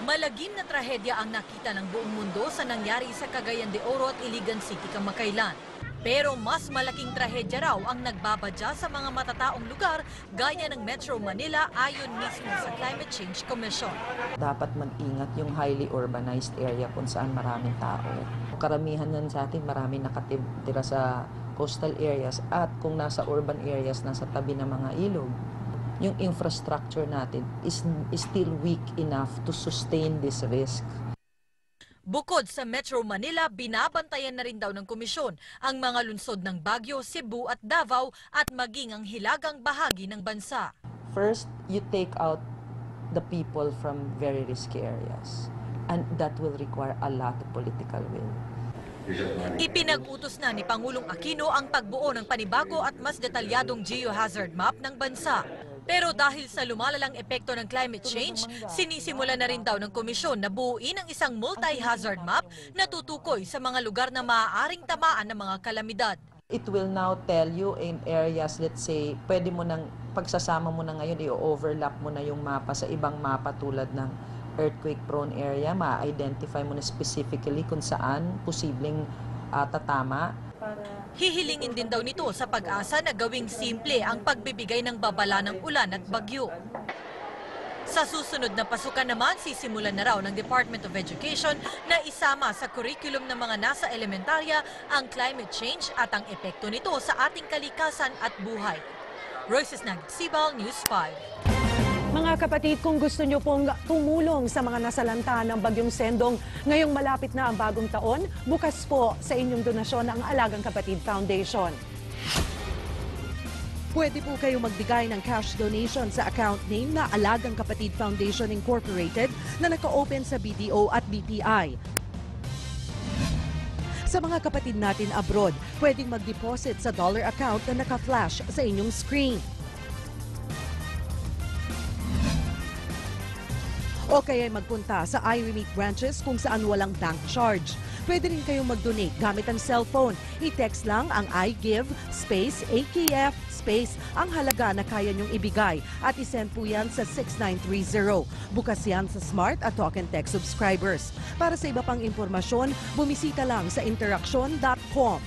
Malagim na trahedya ang nakita ng buong mundo sa nangyari sa Cagayan de Oro at Iligan City kamakailan. Pero mas malaking trahedya raw ang nagbabadya sa mga matataong lugar gaya ng Metro Manila ayon mismo sa Climate Change Commission. Dapat mag-ingat yung highly urbanized area kung saan maraming tao. Karamihan nan sa atin marami nakatira sa coastal areas at kung nasa urban areas, nasa tabi ng mga ilog. Yung infrastructure natin is still weak enough to sustain this risk. Bukod sa Metro Manila, binabantayan na rin daw ng komisyon ang mga lungsod ng Baguio, Cebu at Davao at maging ang hilagang bahagi ng bansa. First, you take out the people from very risky areas, and that will require a lot of political will. Ipinag-utos na ni Pangulong Aquino ang pagbuo ng panibago at mas detalyadong geohazard map ng bansa. Pero dahil sa lumalalang epekto ng climate change, sinisimula na rin daw ng komisyon na buuin ang isang multi-hazard map na tutukoy sa mga lugar na maaaring tamaan ng mga kalamidad. It will now tell you in areas, let's say, pwede mo nang pagsasama mo na ngayon, i-overlap mo na yung mapa sa ibang mapa tulad ng earthquake-prone area, ma-identify mo na specifically kung saan posibleng tatama. Hihilingin din daw nito sa pag-asa na gawing simple ang pagbibigay ng babala ng ulan at bagyo. Sa susunod na pasukan naman, sisimulan na raw ng Department of Education na isama sa curriculum ng mga nasa elementarya ang climate change at ang epekto nito sa ating kalikasan at buhay. Royces Nagsibal, News 5. Mga kapatid, kung gusto nyo pong tumulong sa mga nasalanta ng Bagyong Sendong, ngayong malapit na ang bagong taon, bukas po sa inyong donasyon ang Alagang Kapatid Foundation. Pwede po kayo magbigay ng cash donation sa account name na Alagang Kapatid Foundation Incorporated na naka-open sa BDO at BPI. Sa mga kapatid natin abroad, pwedeng mag-deposit sa dollar account na naka-flash sa inyong screen. O kaya magpunta sa iRemit branches kung saan walang bank charge. Pwede rin kayong mag-donate gamit ang cellphone. I-text lang ang iGive space AKF space ang halaga na kaya nyong ibigay at isend po yan sa 6930. Bukas yan sa Smart at Talk and Text subscribers. Para sa iba pang impormasyon, bumisita lang sa interaction.com.